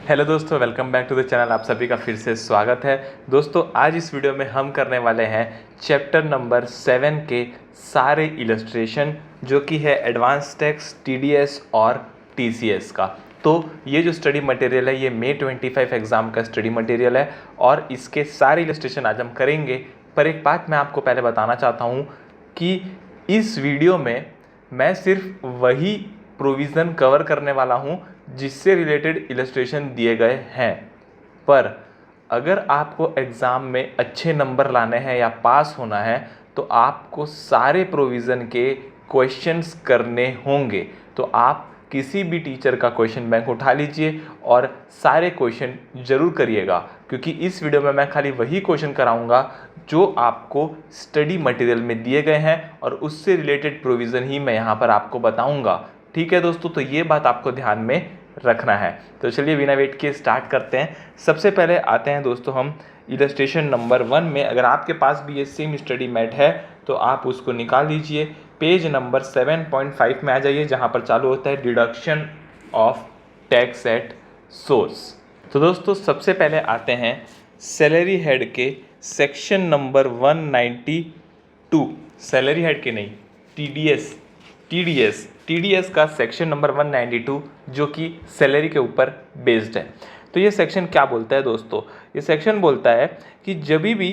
Hello दोस्तों, welcome back to the channel. आप सभी का फिर से स्वागत है। दोस्तों, आज इस वीडियो में हम करने वाले हैं चैप्टर नंबर 7 के सारे इलस्ट्रेशन, जो कि है एडवांस टैक्स, टीडीएस और टीसीएस का। तो ये जो स्टडी मटेरियल है ये May 25 एग्ज़ाम का स्टडी मटेरियल है और इसके सारे इलस्ट्रेशन आज हम करेंगे। पर एक बात मैं आपको पहले बताना चाहता हूँ कि इस वीडियो में मैं सिर्फ वही प्रोविज़न कवर करने वाला हूँ जिससे रिलेटेड इलस्ट्रेशन दिए गए हैं। पर अगर आपको एग्ज़ाम में अच्छे नंबर लाने हैं या पास होना है तो आपको सारे प्रोविज़न के क्वेश्चंस करने होंगे। तो आप किसी भी टीचर का क्वेश्चन बैंक उठा लीजिए और सारे क्वेश्चन ज़रूर करिएगा, क्योंकि इस वीडियो में मैं खाली वही क्वेश्चन कराऊंगा जो आपको स्टडी मटेरियल में दिए गए हैं और उससे रिलेटेड प्रोविज़न ही मैं यहाँ पर आपको बताऊँगा। ठीक है दोस्तों, तो ये बात आपको ध्यान में रखना है। तो चलिए बिना वेट किए स्टार्ट करते हैं। सबसे पहले आते हैं दोस्तों हम इलस्ट्रेशन नंबर 1 में। अगर आपके पास भी ये सेम स्टडी मैट है तो आप उसको निकाल लीजिए। पेज नंबर 7.5 में आ जाइए, जहाँ पर चालू होता है deduction of tax at source. तो दोस्तों सबसे पहले आते हैं सैलरी हेड के सेक्शन नंबर 192। सैलरी हेड के नहीं, टीडीएस का सेक्शन नंबर 192, जो कि सैलरी के ऊपर बेस्ड है। तो ये सेक्शन क्या बोलता है दोस्तों? ये सेक्शन बोलता है कि जब भी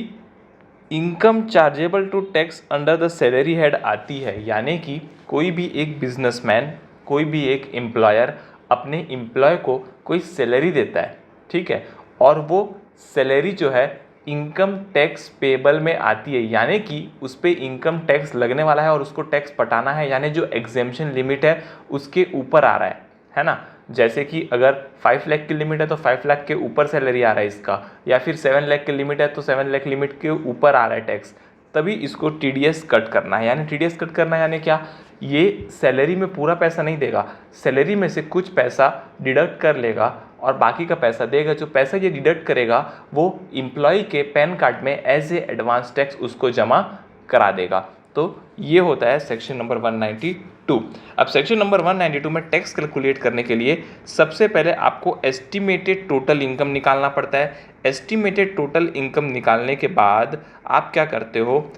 income chargeable to tax under the salary head आती है, यानी कि कोई भी एक बिजनेसमैन, कोई भी एक एम्प्लॉयर अपने एम्प्लॉय को कोई सैलरी देता है, ठीक है, और वो सैलरी जो है इनकम टैक्स पेबल में आती है, यानी कि उस पर इनकम टैक्स लगने वाला है और उसको टैक्स पटाना है, यानी जो एग्जेम्पशन लिमिट है उसके ऊपर आ रहा है ना। जैसे कि अगर 5 लाख की लिमिट है तो 5 लाख के ऊपर सैलरी आ रहा है इसका, या फिर 7 लाख की लिमिट है तो 7 लाख लिमिट के ऊपर आ रहा है टैक्स, तभी इसको टीडीएस कट करना है। यानी टीडीएस कट करना है यानी क्या? ये सैलरी में पूरा पैसा नहीं देगा, सैलरी में से कुछ पैसा डिडक्ट कर लेगा और बाकी का पैसा देगा। जो पैसा ये डिडक्ट करेगा वो एम्प्लॉय के पैन कार्ड में एज ए एडवांस टैक्स उसको जमा करा देगा। तो ये होता है सेक्शन नंबर 192। अब सेक्शन नंबर 192 में टैक्स कैलकुलेट करने के लिए सबसे पहले आपको एस्टिमेटेड टोटल इनकम निकालना पड़ता है। एस्टिमेटेड टोटल इनकम निकालने के बाद आप क्या करते हो?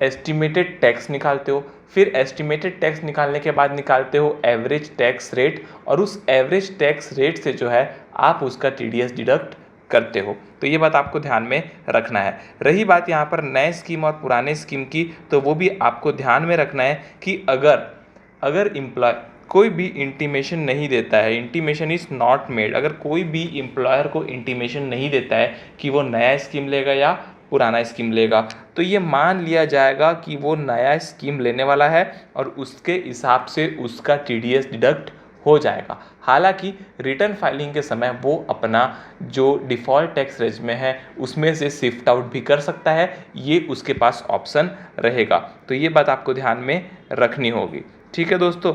एस्टिमेटेड टैक्स निकालते हो। फिर एस्टिमेटेड टैक्स निकालने के बाद निकालते हो एवरेज टैक्स रेट, और उस एवरेज टैक्स रेट से जो है आप उसका टीडीएस डिडक्ट करते हो। तो ये बात आपको ध्यान में रखना है। रही बात यहाँ पर नए स्कीम और पुराने स्कीम की, तो वो भी आपको ध्यान में रखना है कि अगर एम्प्लॉय कोई भी इंटीमेशन नहीं देता है, इंटीमेशन इज़ नॉट मेड, अगर कोई भी एम्प्लॉयर को इंटीमेशन नहीं देता है कि वो नया स्कीम लेगा या पुराना स्कीम लेगा, तो ये मान लिया जाएगा कि वो नया स्कीम लेने वाला है और उसके हिसाब से उसका टीडीएस डिडक्ट हो जाएगा। हालांकि रिटर्न फाइलिंग के समय वो अपना जो डिफ़ॉल्ट टैक्स रेज में है उसमें से शिफ्ट आउट भी कर सकता है, ये उसके पास ऑप्शन रहेगा। तो ये बात आपको ध्यान में रखनी होगी। ठीक है दोस्तों,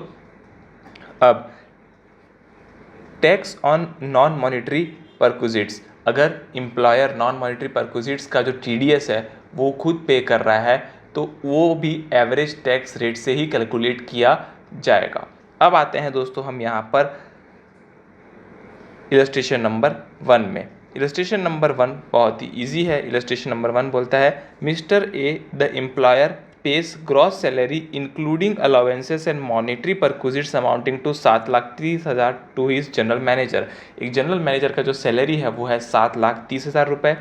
अब tax on non monetary perquisites. अगर एम्प्लॉयर नॉन मॉनिटरी परक्विजिट्स का जो टीडीएस है वो खुद पे कर रहा है तो वो भी एवरेज टैक्स रेट से ही कैलकुलेट किया जाएगा। अब आते हैं दोस्तों हम यहाँ पर इलस्ट्रेशन नंबर 1 में। इलस्ट्रेशन नंबर 1 बहुत ही इजी है। इलस्ट्रेशन नंबर 1 बोलता है mister A the employer pays gross salary including allowances and monetary perquisites amounting to 7,30,000 to his general manager. एक जनरल मैनेजर का जो सैलरी है वो है 7,30,000 रुपये,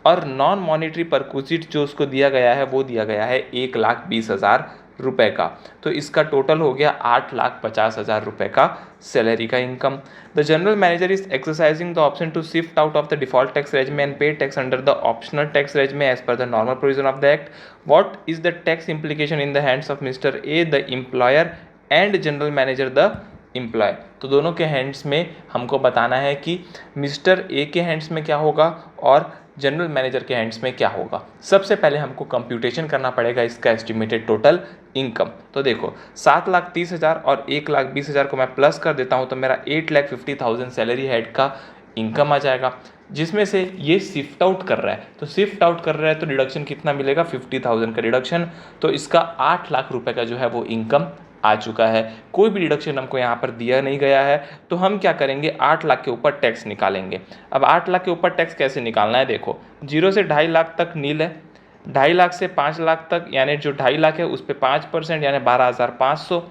और नॉन मॉनिटरी परक्विजिट जो उसको दिया गया है वो दिया गया है 1,20,000 रुपये का। तो इसका टोटल हो गया 8,50,000 रुपये का सैलरी का income. The general manager is exercising the option to shift out of the default tax regime and pay tax under the optional tax regime as per the normal provision of the act. What is the tax implication in the hands of mister A the employer and general manager the employee. तो दोनों के hands में हमको बताना है कि mister A के hands में क्या होगा और जनरल मैनेजर के हैंड्स में क्या होगा। सबसे पहले हमको कंप्यूटेशन करना पड़ेगा इसका एस्टिमेटेड टोटल इनकम। तो देखो 7,30,000 और 1,20,000 को मैं प्लस कर देता हूँ तो मेरा 8,50,000 सैलरी हेड का इनकम आ जाएगा, जिसमें से ये शिफ्ट आउट कर रहा है। तो शिफ्ट आउट कर रहा है तो डिडक्शन कितना मिलेगा? 50,000 का डिडक्शन। तो इसका 8 लाख रुपए का जो है वो इनकम आ चुका है, कोई भी डिडक्शन हमको यहाँ पर दिया नहीं गया है, तो हम क्या करेंगे 8 लाख के ऊपर टैक्स निकालेंगे। अब 8 लाख के ऊपर टैक्स कैसे निकालना है, देखो 0 से 2.5 लाख तक नील है, 2.5 लाख से 5 लाख तक यानी जो 2.5 लाख है उस पर 5% यानी 12,500,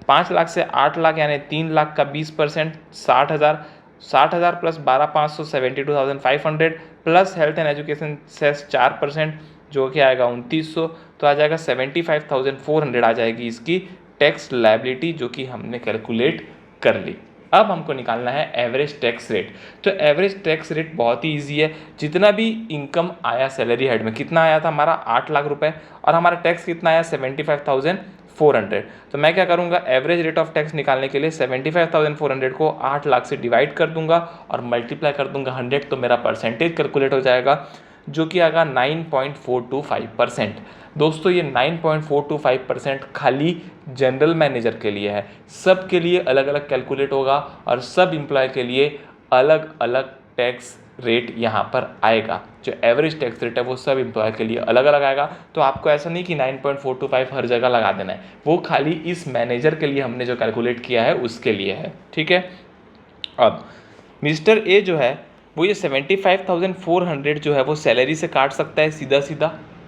5 लाख से 8 लाख यानी 3 लाख का 20% 60,000, 60,000 plus 12,500 72,500 plus health and education cess 4% जो कि आएगा 2,900, तो आ जाएगा 75,400 आ जाएगी इसकी टैक्स लायबिलिटी जो कि हमने कैलकुलेट कर ली। अब हमको निकालना है एवरेज टैक्स रेट। तो एवरेज टैक्स रेट बहुत ही ईजी है, जितना भी इनकम आया सैलरी हेड में, कितना आया था हमारा 8 लाख रुपए और हमारा टैक्स कितना आया 75,400, तो मैं क्या करूँगा एवरेज रेट ऑफ टैक्स निकालने के लिए 75,400 को 8 लाख से डिवाइड कर दूंगा और मल्टीप्लाई कर दूंगा 100, तो मेरा परसेंटेज कैलकुलेट हो जाएगा जो कि आएगा 9.425%। दोस्तों ये 9.425% खाली जनरल मैनेजर के लिए है, सब के लिए अलग अलग कैलकुलेट होगा और सब एम्प्लॉय के लिए अलग अलग टैक्स रेट यहाँ पर आएगा। जो एवरेज टैक्स रेट है वो सब एम्प्लॉय के लिए अलग अलग आएगा, तो आपको ऐसा नहीं कि 9.425 हर जगह लगा देना है, वो खाली इस मैनेजर के लिए हमने जो कैलकुलेट किया है उसके लिए है, ठीक है। अब मिस्टर ए जो है वो ये 75,400 जो है वो सैलरी से काट सकता है सीधा सीधा,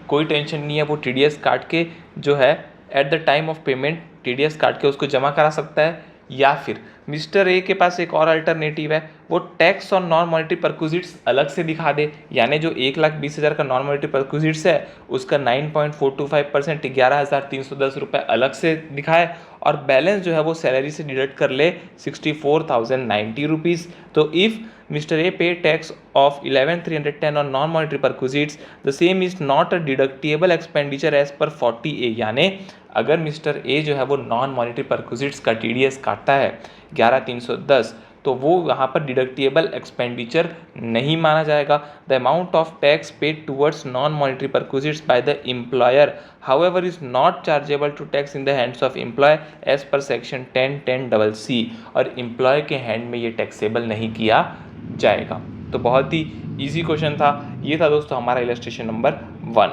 कोई टेंशन नहीं है, वो TDS काट के जो है at the time of payment TDS काट के उसको जमा करा सकता है, या फिर मिस्टर ए के पास एक और अल्टरनेटिव है, वो टैक्स और नॉन मॉनेटरी परक्विजिट्स अलग से दिखा दे, यानी जो 1,20,000 का नॉन मॉनेटरी परक्विजिट्स है उसका 9.425% 11,310 रुपये अलग से दिखाए और बैलेंस जो है वो सैलरी से डिडक्ट कर ले 64,090 रुपीज़। तो if Mr. A pay tax of 11,310 on non-monetary perquisites, the same is not a deductible expenditure as per 40A, यानी अगर मिस्टर ए जो है वो नॉन मॉनेटरी परक्विजिट्स का TDS काटता है 11,310, तो वो यहाँ पर डिडक्टिएबल एक्सपेंडिचर नहीं माना जाएगा। The amount of tax paid towards non monetary perquisites by the employer however is not chargeable to tax in the hands of employee as per section 10(10)(c), और एम्प्लॉय के हैंड में ये टैक्सेबल नहीं किया जाएगा। तो बहुत ही इजी क्वेश्चन था, ये था दोस्तों हमारा इलस्ट्रेशन नंबर 1।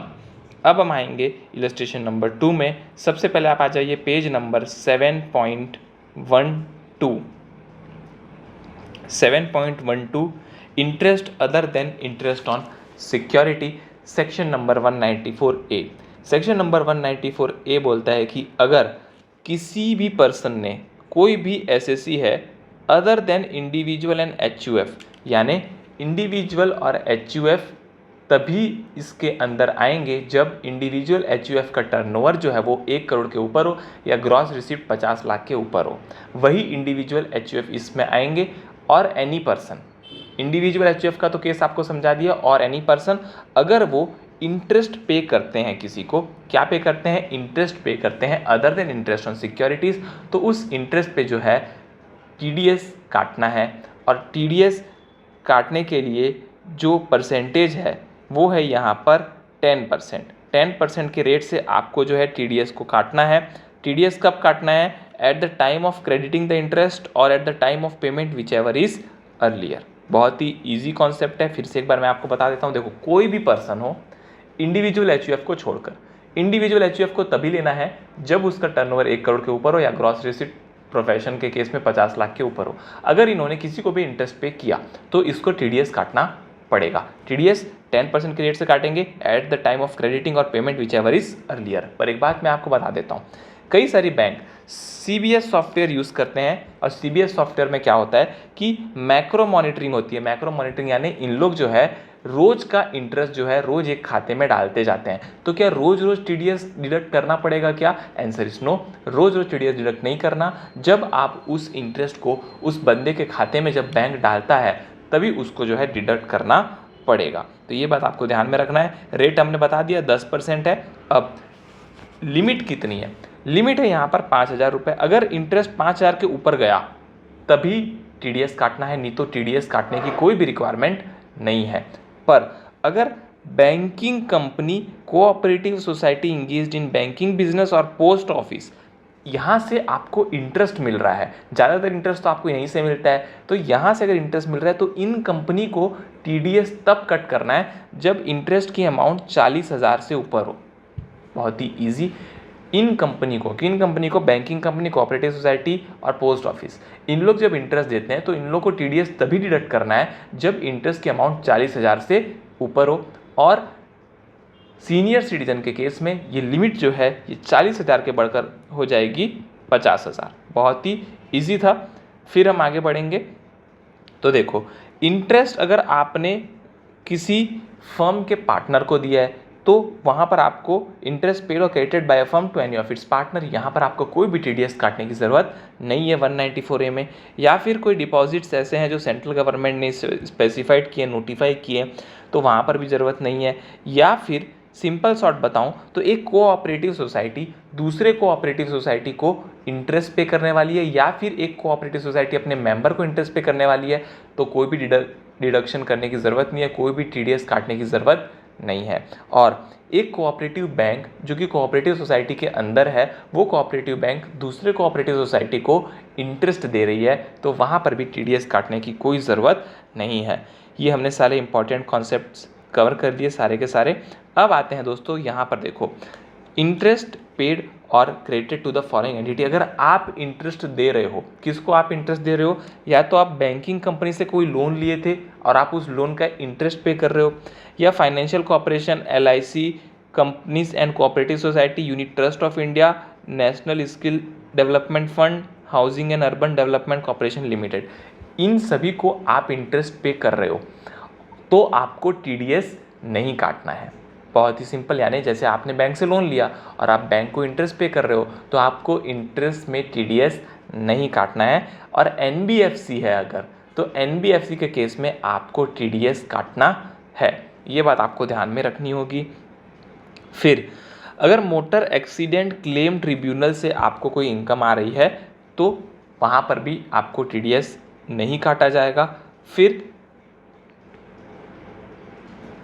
अब हम आएंगे इलस्ट्रेशन नंबर 2 में। सबसे पहले आप आ जाइए page number 7.12 interest other than interest on security, section number 194A। Section number 194A बोलता है कि अगर किसी भी पर्सन ने कोई भी एसएससी है other than individual and HUF, यानी इंडिविजुअल और HUF तभी इसके अंदर आएंगे जब इंडिविजुअल HUF का टर्नओवर जो है वो 1 करोड़ के ऊपर हो या ग्रॉस रिसीप्ट 50 लाख के ऊपर हो, वही इंडिविजुअल HUF इसमें आएंगे। और एनी पर्सन, इंडिविजुअल HUF का तो केस आपको समझा दिया, और एनी पर्सन अगर वो इंटरेस्ट पे करते हैं किसी को, क्या पे करते हैं, इंटरेस्ट पे करते हैं other than interest on securities, तो उस इंटरेस्ट पे जो है TDS काटना है। और TDS काटने के लिए जो परसेंटेज है वो है यहाँ पर 10%। 10% के रेट से आपको जो है TDS को काटना है। TDS कब काटना है, at the time of crediting the interest और at the time of payment whichever is earlier. बहुत ही ईजी कॉन्सेप्ट है, फिर से एक बार मैं आपको बता देता हूँ। देखो कोई भी पर्सन हो इंडिविजुअल HUF को छोड़कर, इंडिविजुअल HUF को तभी लेना है जब उसका टर्नओवर 1 करोड़ के ऊपर हो या ग्रॉस रिसीप्ट प्रोफेशन के केस में 50 लाख के ऊपर हो। अगर इन्होंने किसी को भी इंटरेस्ट पे किया तो इसको TDS काटना पड़ेगा। TDS 10% के रेट से काटेंगे at the time of crediting और payment whichever is earlier. पर एक बात मैं आपको बता देता हूँ, कई सारी बैंक CBS सॉफ्टवेयर यूज़ करते हैं और CBS सॉफ्टवेयर में क्या होता है कि मैक्रो मॉनिटरिंग होती है। मैक्रो मॉनिटरिंग यानी इन लोग जो है रोज का इंटरेस्ट जो है रोज एक खाते में डालते जाते हैं। तो क्या रोज रोज TDS डिडक्ट करना पड़ेगा क्या? आंसर इज नो, रोज रोज TDS डिडक्ट नहीं करना। जब आप उस इंटरेस्ट को उस बंदे के खाते में जब बैंक डालता है तभी उसको जो है डिडक्ट करना पड़ेगा। तो ये बात आपको ध्यान में रखना है। रेट हमने बता दिया 10% है। अब लिमिट कितनी है? लिमिट है यहाँ पर 5,000 रुपये। अगर इंटरेस्ट 5,000 के ऊपर गया तभी TDS काटना है, नहीं तो TDS काटने की कोई भी रिक्वायरमेंट नहीं है। पर अगर banking company, cooperative society engaged in banking business और पोस्ट ऑफिस, यहाँ से आपको इंटरेस्ट मिल रहा है, ज़्यादातर इंटरेस्ट तो आपको यहीं से मिलता है, तो यहाँ से अगर इंटरेस्ट मिल रहा है तो इन कंपनी को TDS तब कट करना है जब इंटरेस्ट की अमाउंट 40,000 से ऊपर हो। बहुत ही ईजी। इन कंपनी को, किन कंपनी को, बैंकिंग कंपनी, कोऑपरेटिव सोसाइटी और पोस्ट ऑफिस, इन लोग जब इंटरेस्ट देते हैं तो इन लोग को टीडीएस तभी डिडक्ट करना है जब इंटरेस्ट की अमाउंट 40,000 से ऊपर हो, और सीनियर सिटीजन के केस में ये लिमिट जो है ये 40,000 के बढ़कर हो जाएगी 50,000। बहुत ही ईजी था। फिर हम आगे बढ़ेंगे। तो देखो, इंटरेस्ट अगर आपने किसी फर्म के पार्टनर को दिया है तो वहाँ पर आपको इंटरेस्ट पेड और credited by a firm to any of its partner, यहाँ पर आपको कोई भी टीडीएस काटने की ज़रूरत नहीं है 194A में। या फिर कोई डिपॉजिट्स ऐसे हैं जो सेंट्रल गवर्नमेंट ने स्पेसिफाइड किए, नोटिफाई किए, तो वहाँ पर भी ज़रूरत नहीं है। या फिर सिंपल शॉर्ट बताऊँ तो एक कोऑपरेटिव सोसाइटी दूसरे कोऑपरेटिव सोसाइटी को इंटरेस्ट पे करने वाली है, या फिर एक कोऑपरेटिव सोसाइटी अपने मेंबर को इंटरेस्ट पे करने वाली है, तो कोई भी डिडक्शन करने की ज़रूरत नहीं है, कोई भी टीडीएस काटने की ज़रूरत नहीं है। और एक कोऑपरेटिव बैंक जो कि कोऑपरेटिव सोसाइटी के अंदर है, वो कोऑपरेटिव बैंक दूसरे कोऑपरेटिव सोसाइटी को इंटरेस्ट दे रही है, तो वहाँ पर भी टीडीएस काटने की कोई ज़रूरत नहीं है। ये हमने सारे इंपॉर्टेंट कॉन्सेप्ट्स कवर कर दिए सारे के सारे। अब आते हैं दोस्तों, यहाँ पर देखो, इंटरेस्ट पेड और credited to the following entity. अगर आप इंटरेस्ट दे रहे हो, किसको आप इंटरेस्ट दे रहे हो? या तो आप बैंकिंग कंपनी से कोई लोन लिए थे और आप उस लोन का इंटरेस्ट पे कर रहे हो, या financial corporation, LIC, companies and cooperative society, unit trust of India, national skill development fund, housing and urban development corporation limited, इन सभी को आप इंटरेस्ट पे कर रहे हो तो आपको टीडीएस नहीं काटना है। बहुत ही सिंपल, यानी जैसे आपने बैंक से लोन लिया और आप बैंक को इंटरेस्ट पे कर रहे हो तो आपको इंटरेस्ट में टीडीएस नहीं काटना है। और NBFC है अगर, तो NBFC के केस में आपको टीडीएस काटना है, ये बात आपको ध्यान में रखनी होगी। फिर अगर मोटर एक्सीडेंट क्लेम ट्रिब्यूनल से आपको कोई इनकम आ रही है तो वहाँ पर भी आपको टीडीएस नहीं काटा जाएगा। फिर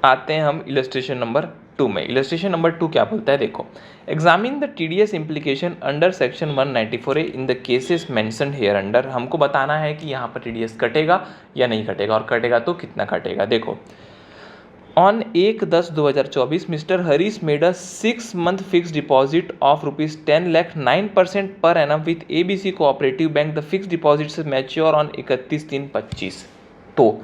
आते हैं हम इलस्ट्रेशन नंबर 2 में। इलस्ट्रेशन नंबर 2 क्या बोलता है, देखो, examine the TDS implication under section 194A in the cases mentioned here under. हमको बताना है कि यहाँ पर टीडीएस कटेगा या नहीं कटेगा, और कटेगा तो कितना कटेगा। देखो, on 1/10/2024 mister Harish made a 6 month fix deposit of ₹10 lakh 9% per annum with ABC cooperative bank. The fix deposit mature on 31/3/25। तो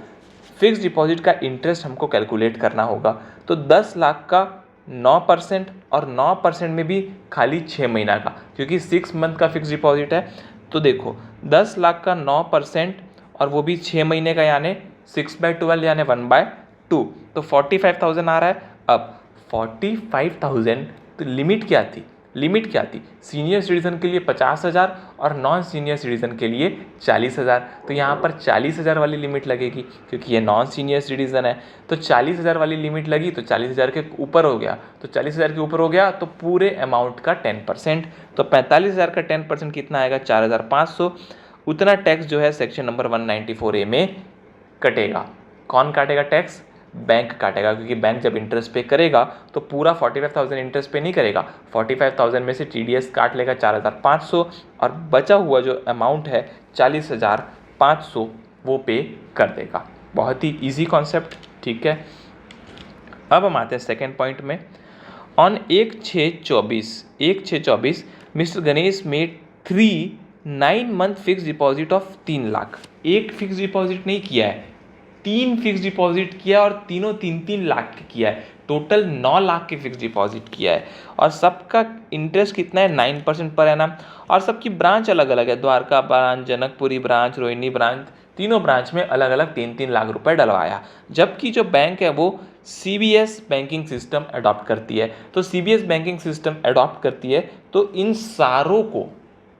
फिक्स डिपॉजिट का इंटरेस्ट हमको कैलकुलेट करना होगा। तो 10 लाख का 9% और 9% में भी खाली 6 महीना का, क्योंकि 6 month का फिक्स डिपॉजिट है। तो देखो, 10 लाख का 9% और वो भी 6 महीने का, यानी 6/12 यानी 1/2, तो 45,000 आ रहा है। अब 45,000, तो लिमिट क्या थी? लिमिट क्या थी? सीनियर सिटीजन के लिए 50,000 और नॉन सीनियर सिटीजन के लिए 40,000। तो यहाँ पर 40,000 वाली लिमिट लगेगी, क्योंकि ये नॉन सीनियर सिटीजन है। तो 40,000 वाली लिमिट लगी तो 40,000 के ऊपर हो गया, तो 40,000 के ऊपर हो गया तो पूरे अमाउंट का 10%, तो 45,000 का 10% कितना आएगा? 4,500। उतना टैक्स जो है सेक्शन नंबर 194A में कटेगा। कौन काटेगा टैक्स? बैंक काटेगा, क्योंकि बैंक जब इंटरेस्ट पे करेगा तो पूरा 45,000 इंटरेस्ट पे नहीं करेगा। 45,000 में से टीडीएस काट लेगा 4,500, और बचा हुआ जो अमाउंट है 40,500 वो पे कर देगा। बहुत ही इजी कॉन्सेप्ट, ठीक है। अब हम आते हैं सेकेंड पॉइंट में। On 1/6/24 mister Ganesh made 3 9 month fix deposit of 3 lakh. एक फिक्स डिपॉजिट नहीं किया है, 3 फिक्स डिपॉजिट किया, और तीनों 3-3 लाख किया है। टोटल 9 लाख के फिक्स डिपॉजिट किया है, और सबका इंटरेस्ट कितना है? 9% पर एनम। और सबकी ब्रांच अलग अलग है, Dwarka branch, Janakpuri branch, Rohini branch, तीनों ब्रांच में अलग अलग 3-3 लाख रुपए डलवाया। जबकि जो बैंक है वो CBS बैंकिंग सिस्टम अडॉप्ट करती है। तो CBS बैंकिंग सिस्टम अडॉप्ट करती है तो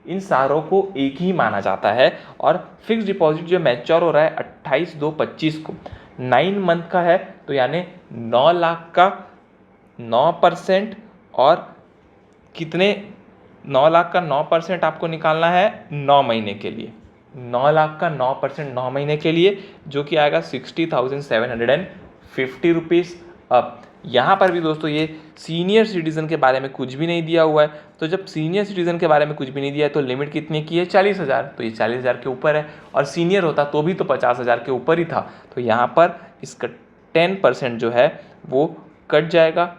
इन सारों को एक ही माना जाता है। और फिक्स डिपॉजिट जो मैच्योर हो रहा है 28/2/25 को, 9 month का है, तो यानी 9 लाख का 9%, और कितने? 9 लाख का 9% आपको निकालना है 9 महीने के लिए। 9 लाख का 9% 9 महीने के लिए, जो कि आएगा 60,750 रुपीज़। अब यहाँ पर भी दोस्तों ये सीनियर सिटीज़न के बारे में कुछ भी नहीं दिया हुआ है। तो जब सीनियर सिटीज़न के बारे में कुछ भी नहीं दिया है तो लिमिट कितनी की है? 40,000। तो ये 40,000 के ऊपर है, और सीनियर होता तो भी तो 50,000 के ऊपर ही था। तो यहाँ पर इसका 10% जो है वो कट जाएगा।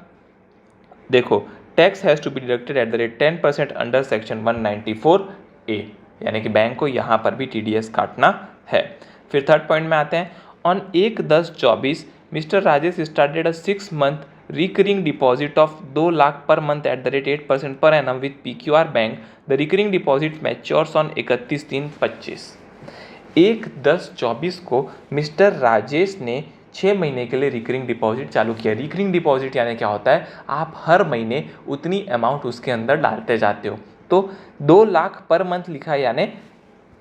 देखो, tax has to be deducted at the rate 10% under section 194A, यानी कि बैंक को यहाँ पर भी TDS काटना है। फिर थर्ड पॉइंट में आते हैं। On 1/10/24 mister Rajesh started a 6 month recurring deposit of 2 lakh per month eight the rate 8% per annum with PQR bank. The recurring deposit matures on 31/3/25। 1/10/24 को मिस्टर राजेश ने 6 महीने के लिए रिकरिंग डिपॉजिट चालू किया। रिकरिंग डिपॉजिट यानी क्या होता है, आप हर महीने उतनी अमाउंट उसके अंदर डालते जाते हो। तो 2 लाख पर मंथ लिखा है, यानी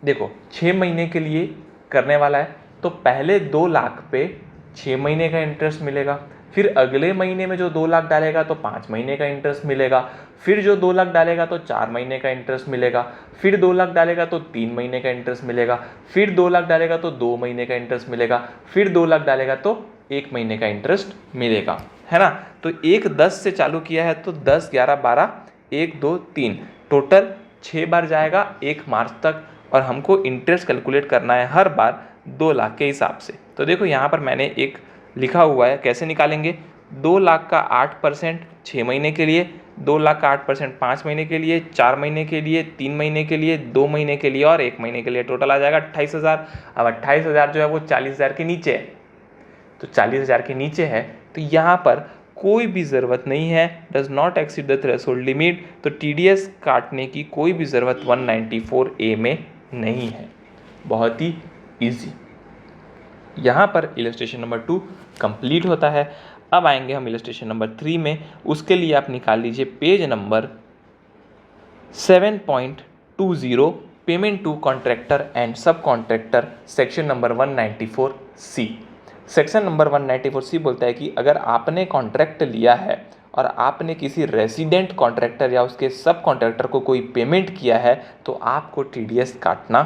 देखो 6 महीने के लिए करने वाला है, तो पहले 2 लाख पे 6 महीने का इंटरेस्ट मिलेगा, फिर अगले महीने में जो 2 लाख डालेगा तो 5 महीने का इंटरेस्ट मिलेगा, फिर जो 2 लाख डालेगा तो 4 महीने का इंटरेस्ट मिलेगा, फिर 2 लाख डालेगा तो 3 महीने का इंटरेस्ट मिलेगा, फिर 2 लाख डालेगा तो 2 महीने का इंटरेस्ट मिलेगा, फिर 2 लाख डालेगा तो 1 महीने का इंटरेस्ट मिलेगा, है ना। तो 1/10 से चालू किया है तो 10, 11, 12, 1, 2, 3 टोटल 6 बार जाएगा 1 मार्च तक, और हमको इंटरेस्ट कैलकुलेट करना है हर बार 2 लाख के हिसाब से। तो देखो यहाँ पर मैंने एक लिखा हुआ है, कैसे निकालेंगे। 2 लाख का 8% 6 महीने के लिए, 2 लाख का 8% 5 महीने के लिए, 4 महीने के लिए, 3 महीने के लिए, 2 महीने के लिए और 1 महीने के लिए, टोटल आ जाएगा 28,000। अब 28,000 जो है वो 40,000 के नीचे है, तो 40,000 के नीचे है, तो यहाँ पर कोई भी ज़रूरत नहीं है, does not exceed the threshold limit, तो TDS काटने की कोई भी ज़रूरत 194A में नहीं है। बहुत ही ईजी। यहाँ पर इलस्ट्रेशन नंबर 2 कंप्लीट होता है। अब आएंगे हम इलस्ट्रेशन नंबर 3 में। उसके लिए आप निकाल लीजिए page number 7.20, payment to contractor and subcontractor, section number 194C। Section number 194C बोलता है कि अगर आपने कॉन्ट्रैक्ट लिया है और आपने किसी रेसिडेंट कॉन्ट्रैक्टर या उसके सब कॉन्ट्रैक्टर को कोई पेमेंट किया है तो आपको TDS काटना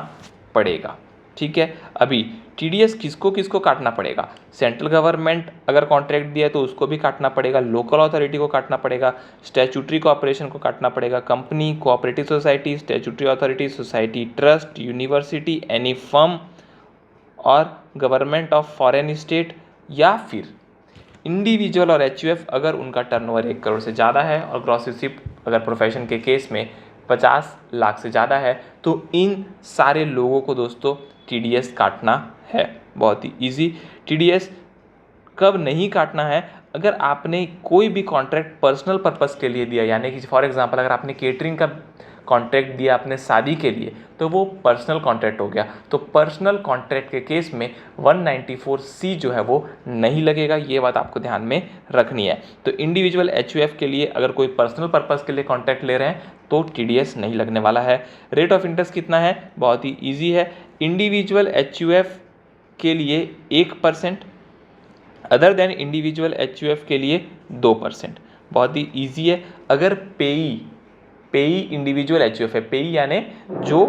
पड़ेगा। ठीक है, अभी TDS किसको किसको काटना पड़ेगा। सेंट्रल गवर्नमेंट अगर कॉन्ट्रैक्ट दिया है तो उसको भी काटना पड़ेगा, लोकल अथॉरिटी को काटना पड़ेगा, स्टैट्यूटरी कॉर्पोरेशन को काटना पड़ेगा, company, cooperative society, statutory authority, society, trust, university, any firm और गवर्नमेंट ऑफ फॉरेन स्टेट, या फिर इंडिविजुअल और HUF अगर उनका टर्नओवर 1 करोड़ से ज़्यादा है और ग्रॉस रिसीप्ट अगर प्रोफेशन के केस में 50 लाख से ज़्यादा है, तो इन सारे लोगों को दोस्तों TDS काटना है। बहुत ही इजी। TDS कब नहीं काटना है, अगर आपने कोई भी कॉन्ट्रैक्ट पर्सनल पर्पस के लिए दिया, यानी कि फॉर एग्जांपल अगर आपने केटरिंग का कॉन्ट्रैक्ट दिया अपने शादी के लिए, तो वो पर्सनल कॉन्ट्रैक्ट हो गया। तो पर्सनल कॉन्ट्रैक्ट के केस में 194C जो है वो नहीं लगेगा, ये बात आपको ध्यान में रखनी है। तो इंडिविजुअल HUF के लिए अगर कोई पर्सनल पर्पस के लिए कॉन्ट्रैक्ट ले रहे हैं तो TDS नहीं लगने वाला है। रेट ऑफ इंटरेस्ट कितना है, बहुत ही ईजी है। इंडिविजुअल HUF के लिए 1%, अदर देन इंडिविजुअल HUF के लिए 2%। बहुत ही ईजी है। अगर पेई इंडिविजुअल HUF है, पेई यानी जो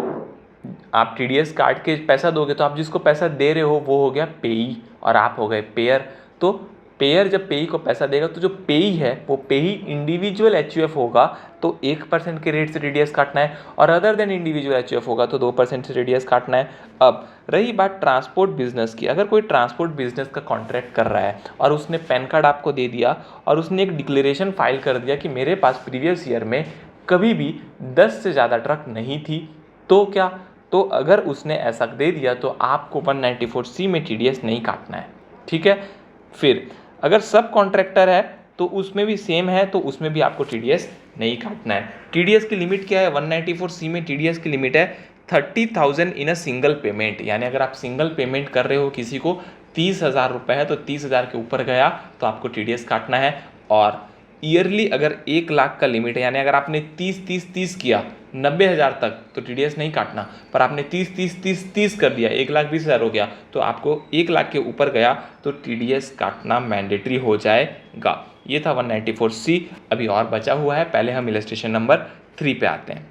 आप TDS काट के पैसा दोगे, तो आप जिसको पैसा दे रहे हो वो हो गया पेई और आप हो गए पेयर। तो पेयर जब पेई को पैसा देगा तो जो पेई है वो पेई इंडिविजुअल HUF होगा तो 1% के रेट से TDS काटना है, और अदर देन इंडिविजुअल HUF होगा तो 2% से TDS काटना है। अब रही बात ट्रांसपोर्ट बिजनेस की, अगर कोई ट्रांसपोर्ट बिजनेस का कॉन्ट्रैक्ट कर रहा है और उसने पैन कार्ड आपको दे दिया और उसने एक डिक्लेरेशन फाइल कर दिया कि मेरे पास प्रीवियस ईयर में कभी भी 10 से ज़्यादा ट्रक नहीं थी, तो क्या, तो अगर उसने ऐसा दे दिया तो आपको 194C में TDS नहीं काटना है। ठीक है। फिर अगर सब कॉन्ट्रैक्टर है तो उसमें भी सेम है, तो उसमें भी आपको TDS नहीं काटना है। TDS की लिमिट क्या है, 194C में TDS की लिमिट है 30,000 इन अ सिंगल पेमेंट, यानी अगर आप सिंगल पेमेंट कर रहे हो किसी को 30,000 रुपये है तो 30,000 के ऊपर गया तो आपको TDS काटना है। और ईयरली अगर 1 लाख का लिमिट है, यानी अगर आपने 30 किया 90,000 तक तो TDS नहीं काटना, पर आपने 30 कर दिया 1,20,000 हो गया, तो आपको 1 लाख के ऊपर गया तो TDS काटना मैंडेटरी हो जाएगा। ये था 194C। अभी और बचा हुआ है, पहले हम इलस्ट्रेशन नंबर 3 पे आते हैं।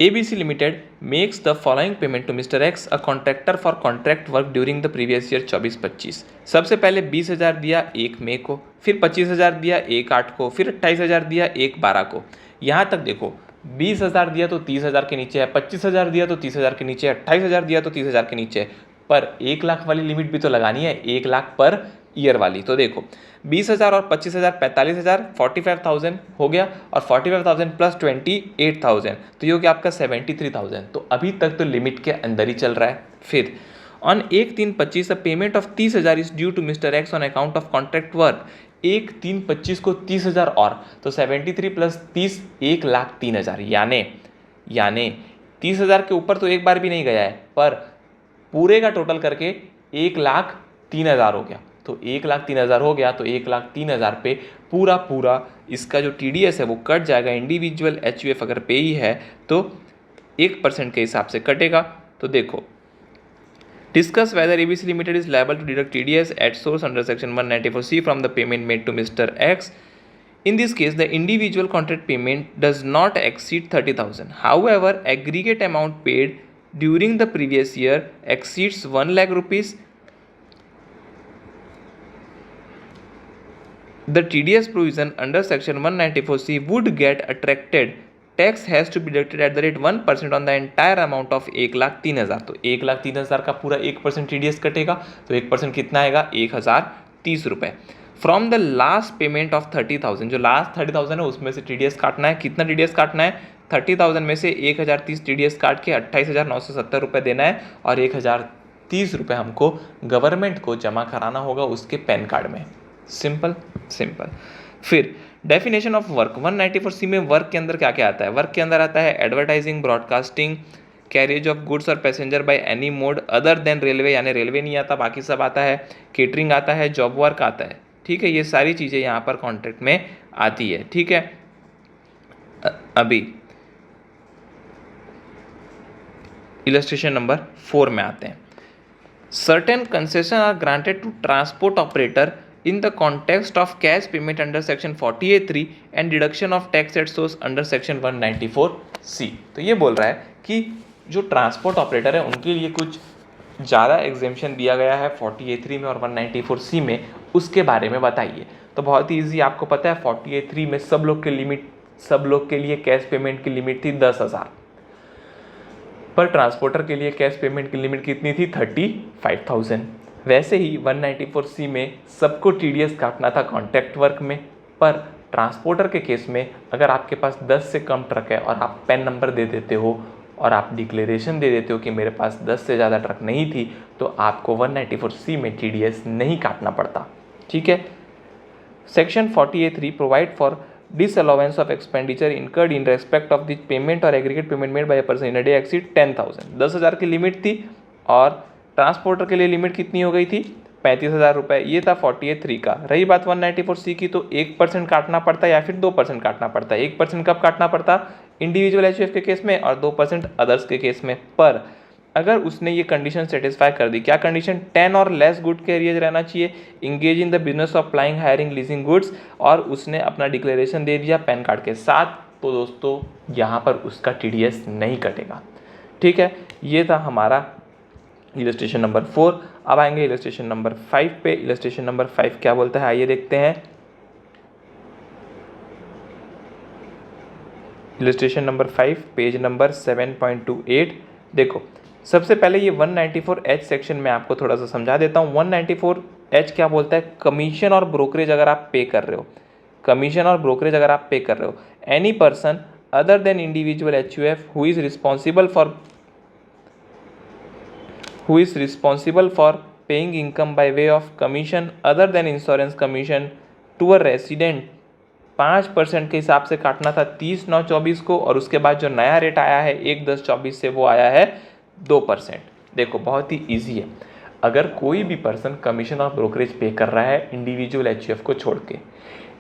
ABC Limited makes the following payment to Mr. X, a contractor for contract work during the previous year 24-25। सबसे पहले 20,000 दिया 1 मई को, फिर 25,000 दिया 1/8 को, फिर 28,000 दिया 1/12 को। यहाँ तक देखो 20,000 दिया तो 30,000 के नीचे है, 25,000 दिया तो 30,000 के नीचे है, 28,000 दिया तो 30,000 के नीचे है, पर 1 लाख वाली लिमिट भी तो लगानी है, 1 लाख पर ईयर वाली। तो देखो 20,000 और 25,000 45,000 45,000 हो गया, और 45,000 प्लस 28,000 तो ये हो गया आपका 73,000। तो अभी तक तो लिमिट के अंदर ही चल रहा है। फिर on 1/3/25 payment of 30,000 is due to mister X on account of contract work. 1/3/25 को 30,000 और, तो 73 प्लस 30 1,03,000, यानी 30,000 के ऊपर तो एक बार भी नहीं गया है, पर पूरे का टोटल करके 1,03,000 हो गया। तो 1,03,000 हो गया, तो 1,03,000 पे पूरा इसका जो TDS है वो कट जाएगा। इंडिविजुअल HUF अगर पे ही है तो 1% के हिसाब से कटेगा। तो देखो, discuss whether ABC limited is liable to deduct TDS at source under section 194C from the payment made to mister X. In this case, the individual contract payment does not exceed 30,000. However, aggregate amount paid during the previous year exceeds 1 lakh rupees. The TDS provision under section 194C would get attracted. Tax has to be deducted at the rate 1% on the entire amount of 1,03,000. तो 1,03,000 का पूरा 1% TDS कटेगा, तो 1% कितना आएगा 1,030 रुपये। From the last payment of 30,000, जो last 30,000 है उसमें से TDS काटना है। कितना TDS काटना है? 30,000 में से 1,030 TDS काट के 28,970 रुपये देना है, और 1,030 रुपये हमको गवर्नमेंट को जमा कराना होगा उसके पैन कार्ड में। सिंपल। फिर डेफिनेशन ऑफ वर्क 194C में वर्क के अंदर क्या क्या आता है? वर्क के अंदर आता है advertising, broadcasting, carriage of goods और passenger by any mode other than railway, यानी रेलवे नहीं आता, बाकी सब आता है। केटरिंग आता है, जॉब वर्क आता है। ठीक है, ये सारी चीज़ें यहाँ पर कॉन्ट्रैक्ट में आती है। ठीक है, अभी इलस्ट्रेशन नंबर 4 में आते हैं। Certain concession are granted to transport operator in the context of cash payment under section 48(3) and deduction of tax at source under section 194C. तो ये बोल रहा है कि जो ट्रांसपोर्ट ऑपरेटर है उनके लिए कुछ ज़्यादा एग्जेम्पशन दिया गया है 48(3) में और 194C में, उसके बारे में बताइए। तो बहुत ही ईजी, आपको पता है 48(3) में सब लोग के लिए कैश पेमेंट की लिमिट थी 10,000, पर ट्रांसपोर्टर के लिए कैश पेमेंट की लिमिट कितनी थी? 35,000। वैसे ही 194C में सबको TDS काटना था कॉन्ट्रैक्ट वर्क में, पर ट्रांसपोर्टर के केस में अगर आपके पास 10 से कम ट्रक है और आप पैन नंबर दे देते हो और आप डिक्लेरेशन दे देते हो कि मेरे पास 10 से ज़्यादा ट्रक नहीं थी, तो आपको 194C में TDS नहीं काटना पड़ता। ठीक है। Section 48(3) provide for disallowance of expenditure incurred in respect of the payment or aggregate payment made by a person in a day exceed 10,000। 10,000 की लिमिट थी, और ट्रांसपोर्टर के लिए लिमिट कितनी हो गई थी? 35,000 रुपये। ये था 48(3) का। रही बात 194C की, तो 1% काटना पड़ता है या फिर 2% काटना पड़ता है। 1% कब काटना पड़ता? इंडिविजुअल HUF के केस में, और 2% अदर्स के केस में। पर अगर उसने ये कंडीशन सेटिस्फाई कर दी, क्या कंडीशन? 10 और लेस गुड कैरियज रहना चाहिए, engage in the business of flying, hiring, leasing goods, और उसने अपना डिक्लेरेशन दे दिया पैन कार्ड के साथ, तो दोस्तों यहाँ पर उसका TDS नहीं कटेगा। ठीक है, ये था हमारा इलस्ट्रेशन नंबर 4। अब आएंगे इलस्ट्रेशन नंबर 5 पे। इलस्ट्रेशन नंबर 5 क्या बोलता है, आइए देखते हैं। Illustration number 5 page number 7.28। देखो, सबसे पहले ये 194H सेक्शन में आपको थोड़ा सा समझा देता हूँ। 194H क्या बोलता है? कमीशन और ब्रोकरेज अगर आप पे कर रहे हो, कमीशन और ब्रोकरेज अगर आप पे कर रहे हो, any person other than individual HUF who is responsible for paying income by way of commission other than insurance commission to a resident 5% के हिसाब से काटना था 30/9/24 को, और उसके बाद जो नया रेट आया है 1/10/24 से वो आया है 2%। देखो बहुत ही ईजी है। अगर कोई भी पर्सन कमीशन और ब्रोकरेज पे कर रहा है इंडिविजुअल HUF को छोड़ के,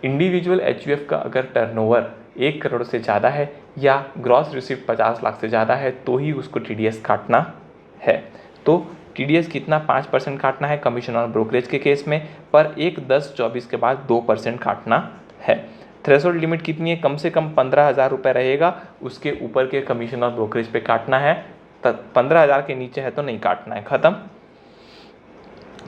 इंडिविजुअल HUF का अगर टर्नओवर 1 करोड़ से ज़्यादा है या ग्रॉस रिसिप्ट 50 लाख से ज़्यादा है, तो ही उसको TDS काटना है। तो TDS कितना? 5% काटना है कमीशन और ब्रोकरेज के केस में, पर 1/10/24 के बाद 2% काटना है। थ्रेशोल्ड लिमिट कितनी है? कम से कम 15,000 रुपये रहेगा, उसके ऊपर के कमीशन और ब्रोकरेज पे काटना है। 15,000 के नीचे है तो नहीं काटना है, ख़त्म।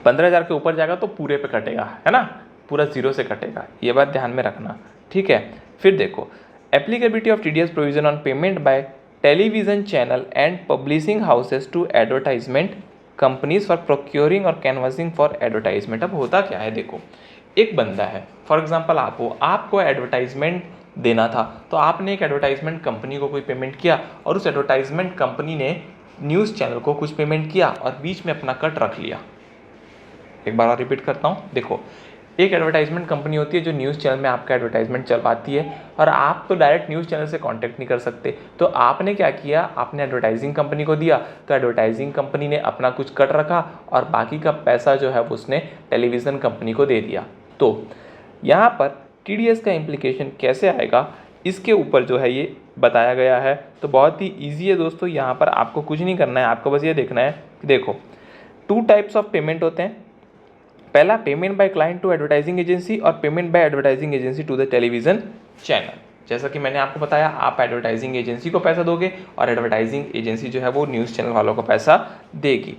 15,000 के ऊपर जाएगा तो पूरे पे कटेगा, है ना, पूरा जीरो से कटेगा, ये बात ध्यान में रखना। ठीक है, फिर देखो, applicability of TDS provision on payment by television channel and publishing houses to advertisement companies for procuring और कैनवासिंग फॉर एडवर्टाइजमेंट। अब होता क्या है, देखो एक बंदा है, फॉर एग्जांपल आपको एडवर्टाइजमेंट देना था, तो आपने एक एडवर्टाइजमेंट कंपनी को कोई पेमेंट किया और उस एडवर्टाइजमेंट कंपनी ने न्यूज़ चैनल को कुछ पेमेंट किया और बीच में अपना कट रख लिया। एक बार और रिपीट करता हूँ, देखो एक एडवर्टाइजमेंट कंपनी होती है जो न्यूज़ चैनल में आपका एडवर्टाइजमेंट चलवाती है और आप तो डायरेक्ट न्यूज़ चैनल से कांटेक्ट नहीं कर सकते, तो आपने क्या किया, आपने एडवर्टाइजिंग कंपनी को दिया, तो एडवर्टाइजिंग कंपनी ने अपना कुछ कट रखा और बाकी का पैसा जो है उसने टेलीविज़न कंपनी को दे दिया। तो यहाँ पर TDS का इम्प्लीकेशन कैसे आएगा इसके ऊपर जो है ये बताया गया है। तो बहुत ही ईजी है दोस्तों, यहाँ पर आपको कुछ नहीं करना है, आपको बस ये देखना है कि देखो 2 टाइप्स ऑफ पेमेंट होते हैं। पहला payment by client to advertising agency और payment by advertising agency to the television channel. जैसा कि मैंने आपको बताया, आप एडवर्टाइजिंग एजेंसी को पैसा दोगे और एडवर्टाइजिंग एजेंसी जो है वो न्यूज़ चैनल वालों को पैसा देगी।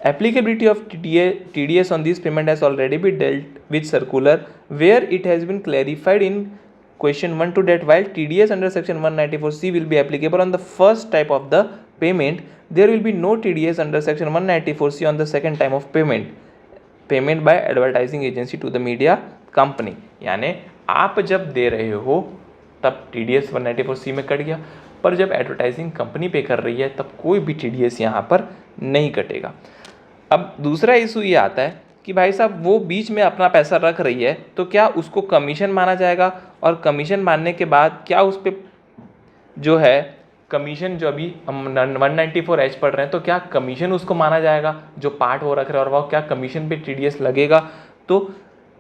Applicability of TDS on this payment has already been dealt with circular where it has been clarified in question 1 to that while TDS under section 194C will be applicable on the first type of the payment, there will be no TDS under section 194C on the second type of payment by advertising agency to the media company। यानी आप जब दे रहे हो तब TDS 194C में cut गया, पर जब एडवर्टाइजिंग कंपनी पे कर रही है तब कोई भी TDS यहाँ पर नहीं कटेगा। अब दूसरा इशू ये आता है कि भाई साहब वो बीच में अपना पैसा रख रही है तो क्या उसको कमीशन माना जाएगा, और कमीशन मानने के बाद क्या उस पर जो है कमीशन, जो अभी हम 194H पढ़ रहे हैं, तो क्या कमीशन उसको माना जाएगा जो पार्ट वो रख रहे हैं, और वो क्या कमीशन पे TDS लगेगा। तो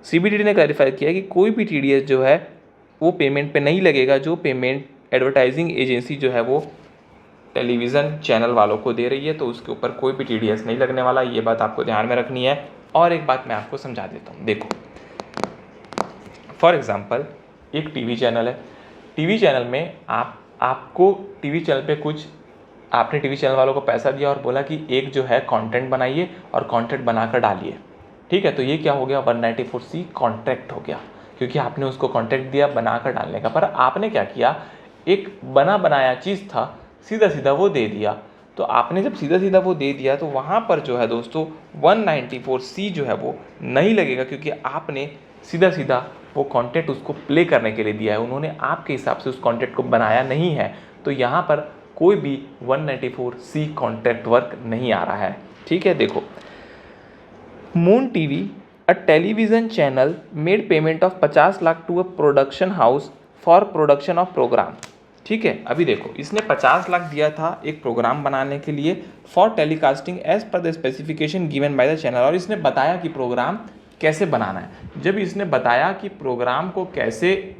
CBDT ने क्लैरिफाई किया कि कोई भी TDS जो है वो पेमेंट पे नहीं लगेगा जो पेमेंट एडवर्टाइजिंग एजेंसी जो है वो टेलीविज़न चैनल वालों को दे रही है, तो उसके ऊपर कोई भी TDS नहीं लगने वाला। ये बात आपको ध्यान में रखनी है। और एक बात मैं आपको समझा देता हूँ, देखो फॉर एग्ज़ाम्पल एक टीवी चैनल है, टीवी चैनल में आपको टीवी चैनल पे कुछ, आपने टीवी चैनल वालों को पैसा दिया और बोला कि एक जो है कंटेंट बनाइए और कंटेंट बनाकर डालिए, ठीक है। तो ये क्या हो गया, 194C कॉन्ट्रैक्ट हो गया, क्योंकि आपने उसको कॉन्ट्रैक्ट दिया बनाकर डालने का। पर आपने क्या किया, एक बना बनाया चीज़ था, सीधा सीधा वो दे दिया। तो आपने जब सीधा सीधा वो दे दिया तो वहाँ पर जो है दोस्तों 194C जो है वो नहीं लगेगा, क्योंकि आपने सीधा सीधा वो कंटेंट उसको प्ले करने के लिए दिया है, उन्होंने आपके हिसाब से उस कंटेंट को बनाया नहीं है। तो यहाँ पर कोई भी 194C कॉन्ट्रैक्ट वर्क नहीं आ रहा है, ठीक है। देखो Moon TV a television channel made payment of 50 lakh to a production house for production of programme, ठीक है। अभी देखो इसने 50 लाख दिया था एक प्रोग्राम बनाने के लिए for telecasting as per the specification given by the channel, और इसने बताया कि प्रोग्राम कैसे बनाना है। जब इसने बताया कि प्रोग्राम को कैसे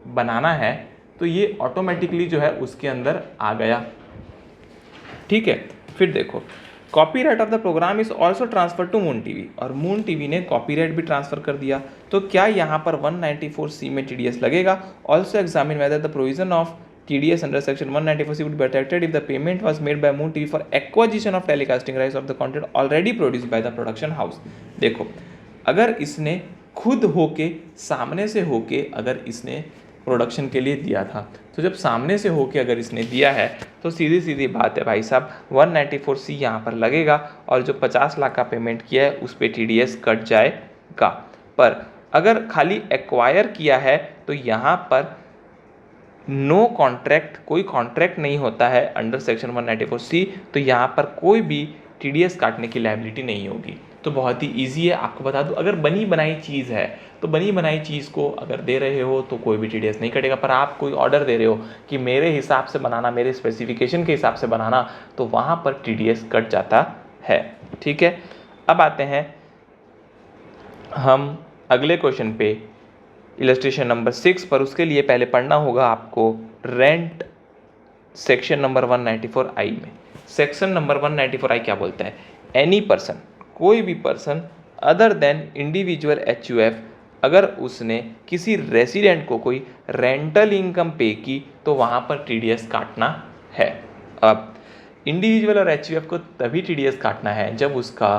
बनाना है तो ये ऑटोमेटिकली जो है उसके अंदर आ गया, ठीक है। फिर देखो copyright of the programme is also transfer to Moon TV, और मून टीवी ने कॉपीराइट भी ट्रांसफर कर दिया। तो क्या यहाँ पर 194C में TDS लगेगा। Also examine whether the provision of TDS under section 194C would be protected if the payment was made by Moon TV for acquisition of telecasting rights of the content already produced by the production house। देखो अगर इसने खुद होके सामने से होके अगर इसने प्रोडक्शन के लिए दिया था, तो जब सामने से होके अगर इसने दिया है तो सीधी सीधी बात है भाई साहब 194C यहाँ पर लगेगा, और जो 50 लाख का पेमेंट किया है उस पर TDS कट जाएगा। पर अगर खाली एक्वायर किया है तो यहाँ पर नो कॉन्ट्रैक्ट, कोई कॉन्ट्रैक्ट नहीं होता है अंडर सेक्शन 194C, तो यहाँ पर कोई भी TDS काटने की लायबिलिटी नहीं होगी। तो बहुत ही इजी है, आपको बता दूं अगर बनी बनाई चीज़ है तो बनी बनाई चीज़ को अगर दे रहे हो तो कोई भी TDS नहीं कटेगा। पर आप कोई ऑर्डर दे रहे हो कि मेरे हिसाब से बनाना, मेरे स्पेसिफिकेशन के हिसाब से बनाना, तो वहाँ पर TDS कट जाता है, ठीक है। अब आते हैं हम अगले क्वेश्चन पे, इलस्ट्रेशन नंबर 6 पर। उसके लिए पहले पढ़ना होगा आपको रेंट सेक्शन नंबर 194I में। सेक्शन नंबर 194I क्या बोलता है, एनी पर्सन, कोई भी person other than individual HUF, अगर उसने किसी रेसिडेंट को कोई रेंटल इनकम पे की तो वहाँ पर TDS काटना है। अब इंडिविजुअल और HUF को तभी TDS काटना है जब उसका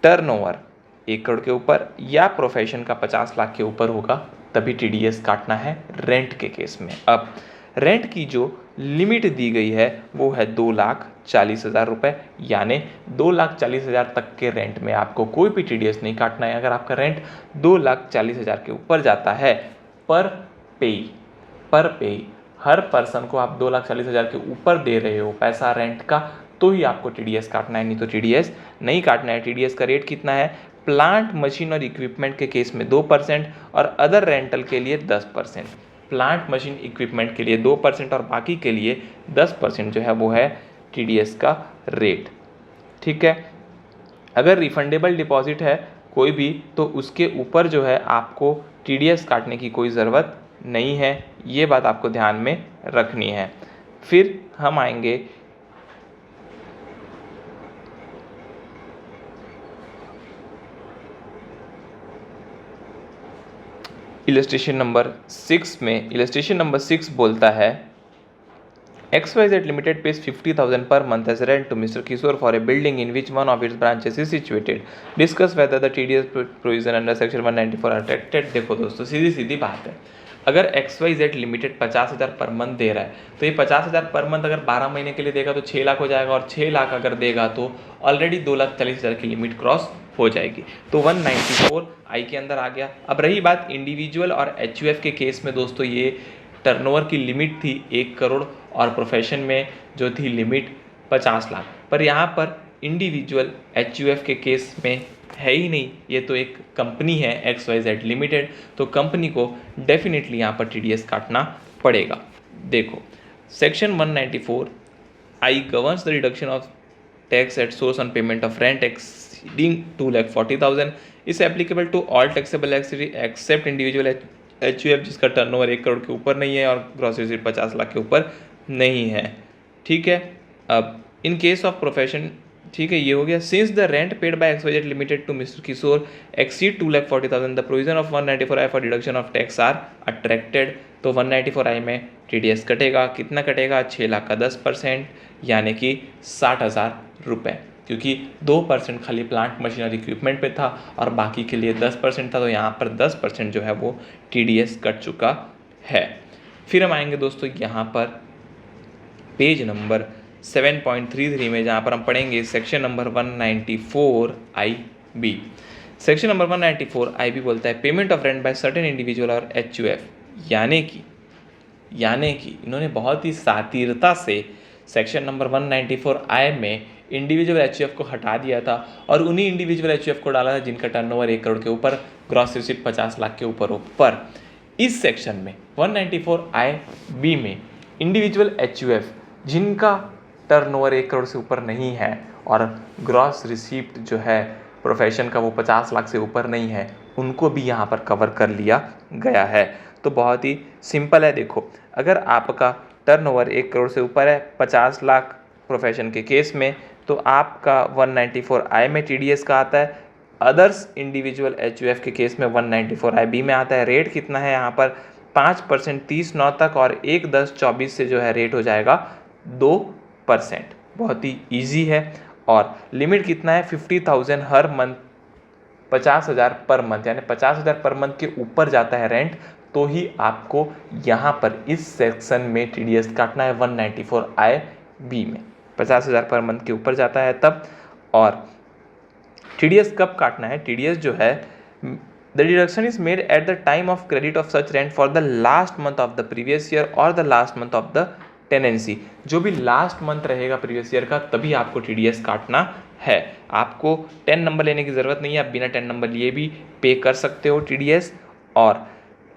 टर्नओवर 1 करोड़ के ऊपर या प्रोफेशन का 50 लाख के ऊपर होगा, तभी TDS काटना है रेंट के केस में। अब रेंट की जो लिमिट दी गई है वो है 2,40,000 रुपये, यानी 2,40,000 तक के रेंट में आपको कोई भी TDS नहीं काटना है। अगर आपका रेंट 2,40,000 के ऊपर जाता है पर पे हर पर्सन को आप 2,40,000 के ऊपर दे रहे हो पैसा रेंट का, तो ही आपको TDS काटना है, नहीं तो TDS नहीं काटना है। TDS का रेट कितना है? प्लांट मशीन और इक्विपमेंट के केस में 2% और अदर रेंटल के लिए 10%। प्लांट मशीन इक्विपमेंट के लिए 2% और बाकी के लिए 10% जो है वो है TDS का रेट। ठीक है। अगर रिफंडेबल डिपॉजिट है कोई भी, तो उसके ऊपर जो है आपको TDS काटने की कोई ज़रूरत नहीं है, ये बात आपको ध्यान में रखनी है। फिर हम आएंगे इलस्ट्रेशन नंबर 6 में। इलस्ट्रेशन नंबर 6 बोलता है XYZ Limited pays 50,000 per month as rent to Mr. Kishore for a building in which one of its branches is situated. Discuss whether the TDS provision under section 194 are affected. देखो दोस्तों, सीधी सीधी बात है, अगर XYZ Limited 50,000 per month दे रहा है, तो ये 50,000 per month अगर 12 महीने के लिए देगा तो 6 लाख हो जाएगा, और 6 लाख अगर देगा तो ऑलरेडी 2,40,000 की लिमिट क्रॉस हो जाएगी, तो 194I के अंदर आ गया। अब रही बात इंडिविजुअल और HUF के केस में दोस्तों, ये टर्नओवर की लिमिट थी 1 करोड़ और प्रोफेशन में जो थी लिमिट 50 लाख, पर यहाँ पर इंडिविजुअल HUF के केस में है ही नहीं, ये तो एक कंपनी है XYZ लिमिटेड, तो कंपनी को डेफिनेटली यहाँ पर TDS काटना पड़ेगा। देखो, section 194I governs the reduction of tax at source on payment of rent exceeding 2,40,000 is applicable to all taxable except individual HUF जिसका टर्नओवर 1 करोड़ के ऊपर नहीं है और ग्रॉस रिसीट 50 लाख के ऊपर नहीं है। ठीक है। अब इन केस ऑफ प्रोफेशन, ठीक है, ये हो गया। Since the rent paid by XYZ limited to mister Kishore exceed 2,40,000 the provision of 194I for deduction of tax are attracted, तो 194I में TDS कटेगा। कितना कटेगा? 6 लाख का 10%, यानी कि 60,000 रुपये, क्योंकि 2% खाली प्लांट मशीन और इक्विपमेंट पे था और बाकी के लिए 10% था, तो यहाँ पर 10% जो है वो TDS कट चुका है। फिर हम आएंगे दोस्तों यहाँ पर पेज नंबर 7.33 में, जहाँ पर हम पढ़ेंगे section number 194IB। Section number 194IB बोलता है payment of rent by certain individual और HUF, यानी कि इन्होंने बहुत ही शातिरता से सेक्शन नंबर 194I में इंडिविजुअल HUF को हटा दिया था और उन्हीं इंडिविजुअल HUF को डाला था जिनका टर्नओवर 1 करोड़ के ऊपर, ग्रॉस रिसीट 50 लाख के ऊपर। इस सेक्शन में 194IB में इंडिविजुअल HUF जिनका टर्नओवर 1 करोड़ से ऊपर नहीं है और ग्रॉस रिसीप्ट जो है प्रोफेशन का वो 50 लाख से ऊपर नहीं है, उनको भी यहाँ पर कवर कर लिया गया है। तो बहुत ही सिंपल है। देखो, अगर आपका टर्नओवर 1 करोड़ से ऊपर है 50 लाख प्रोफेशन के केस में, तो आपका 194I में TDS का आता है। अदर्स इंडिविजुअल HUF के केस में 194IB में आता है। रेट कितना है यहाँ पर? 5% 30/9 तक और 1/10/24 से जो है रेट हो जाएगा 2%। बहुत ही ईजी है। और लिमिट कितना है? 50,000 हर मंथ, 50,000 पर मंथ, यानी 50,000 पर मंथ के ऊपर जाता है रेंट तो ही आपको यहाँ पर इस सेक्शन में TDS काटना है 194IB में। 50,000 पर मंथ के ऊपर जाता है तब। और TDS कब काटना है? TDS जो है the deduction is made at the time of credit of such rent for the last month of the previous year और the last month of the tenancy. जो भी लास्ट मंथ रहेगा प्रीवियस ईयर का, तभी आपको TDS काटना है। आपको 10 नंबर लेने की ज़रूरत नहीं है, आप बिना 10 नंबर लिए भी पे कर सकते हो TDS। और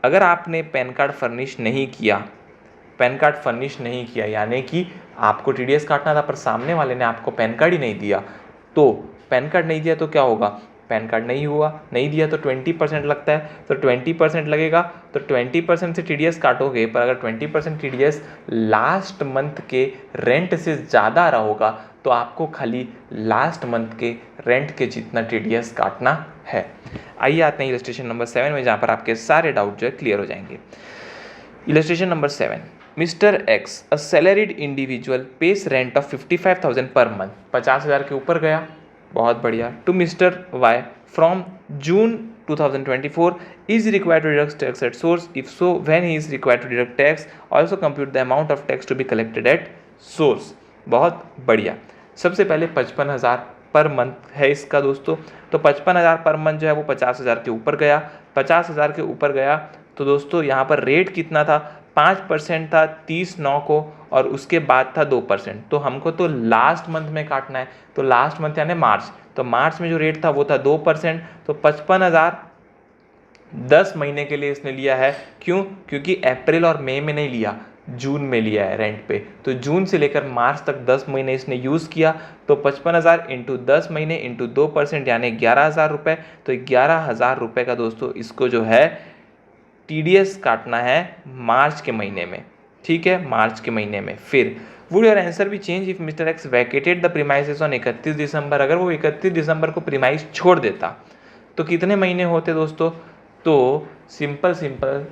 अगर आपने पैन कार्ड फर्निश नहीं किया, यानी कि आपको TDS काटना था पर सामने वाले ने आपको पैन कार्ड ही नहीं दिया, तो पैन कार्ड नहीं दिया तो क्या होगा? पैन कार्ड नहीं दिया तो 20% लगता है, तो 20% लगेगा, तो 20% से TDS काटोगे। पर अगर 20% TDS लास्ट मंथ के रेंट से ज़्यादा आ रहा होगा तो आपको खाली लास्ट मंथ के रेंट के जितना TDS काटना है। आइए आते हैं इलस्ट्रेशन नंबर 7 में, जहाँ पर आपके सारे डाउट जो है क्लियर हो जाएंगे। Illustration number 7, mister X a salaried individual pays rent of 55,000 per month, 50,000 के ऊपर गया, बहुत बढ़िया, to mister Y from June 2024 is required to deduct tax at source? If so, when he is required to deduct tax? Also compute the amount of tax to be collected at source. बहुत बढ़िया। सबसे पहले 55,000 per month है इसका दोस्तों। तो 55,000 per month जो है वो 50,000 के ऊपर गया। 50,000 के ऊपर गया तो दोस्तों यहाँ पर रेट कितना था, 5% था 30/9 को, और उसके बाद था 2%। तो हमको तो लास्ट मंथ में काटना है, तो लास्ट मंथ यानी मार्च, तो मार्च में जो रेट था वो था 2%। तो 55,000 10 महीने के लिए इसने लिया है। क्यों? क्योंकि अप्रैल और मई में नहीं लिया, जून में लिया है रेंट पे। तो जून से लेकर मार्च तक 10 महीने इसने यूज़ किया। तो 55,000 इंटू 10 महीने इंटू 2% यानी 11,000 रुपये। तो 11,000 रुपये का दोस्तों इसको जो है TDS काटना है मार्च के महीने में। ठीक है, मार्च के महीने में। फिर वुड योर आंसर भी change if mister x vacated the premises on 31 दिसंबर? अगर वो 31 दिसंबर को प्रीमाइस छोड़ देता तो कितने महीने होते दोस्तों? तो सिंपल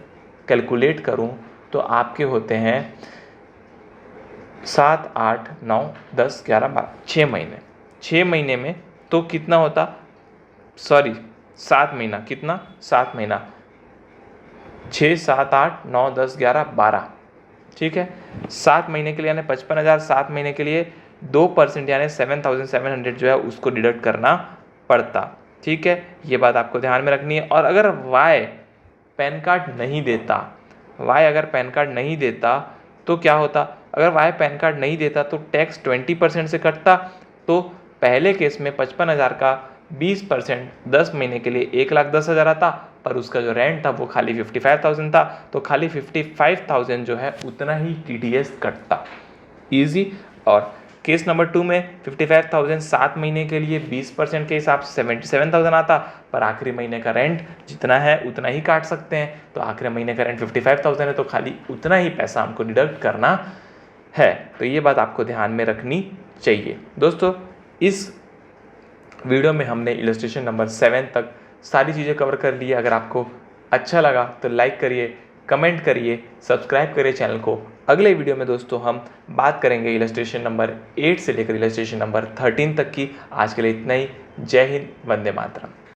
कैलकुलेट करूं तो आपके होते हैं 7, 8, 9, 10, 11, 12, 6 महीने। 6 महीने में तो कितना होता, सॉरी 7 महीना, कितना 7 महीना, 6, 7, 8, 9, 10, 11, 12। ठीक है, 7 महीने के लिए यानी 55,000 7 महीने के लिए 2% यानी 7,700 जो है उसको डिडक्ट करना पड़ता। ठीक है, ये बात आपको ध्यान में रखनी है। और अगर वाई पैन कार्ड नहीं देता, वाई अगर पैन कार्ड नहीं देता तो क्या होता? अगर वाई पैन कार्ड नहीं देता तो टैक्स 20% से कटता। तो पहले केस में 55,000 का 20% 10 महीने के लिए 1,10,000 आता, पर उसका जो रेंट था वो खाली 55,000 था। तो खाली 55,000 जो है उतना ही TDS कटता। ईजी। और केस नंबर 2 में 55,000 7 महीने के लिए 20% के हिसाब से 77,000 आता, पर आखिरी महीने का रेंट जितना है उतना ही काट सकते हैं। तो आखिरी महीने का रेंट 55,000 है, तो खाली उतना ही पैसा हमको डिडक्ट करना है। तो ये बात आपको ध्यान में रखनी चाहिए दोस्तों। इस वीडियो में हमने इलस्ट्रेशन नंबर 7 तक सारी चीज़ें कवर कर ली है। अगर आपको अच्छा लगा तो लाइक करिए, कमेंट करिए, सब्सक्राइब करिए चैनल को। अगले वीडियो में दोस्तों हम बात करेंगे इलस्ट्रेशन नंबर 8 से लेकर इलस्ट्रेशन नंबर 13 तक की। आज के लिए इतना ही। जय हिंद, वंदे मातरम।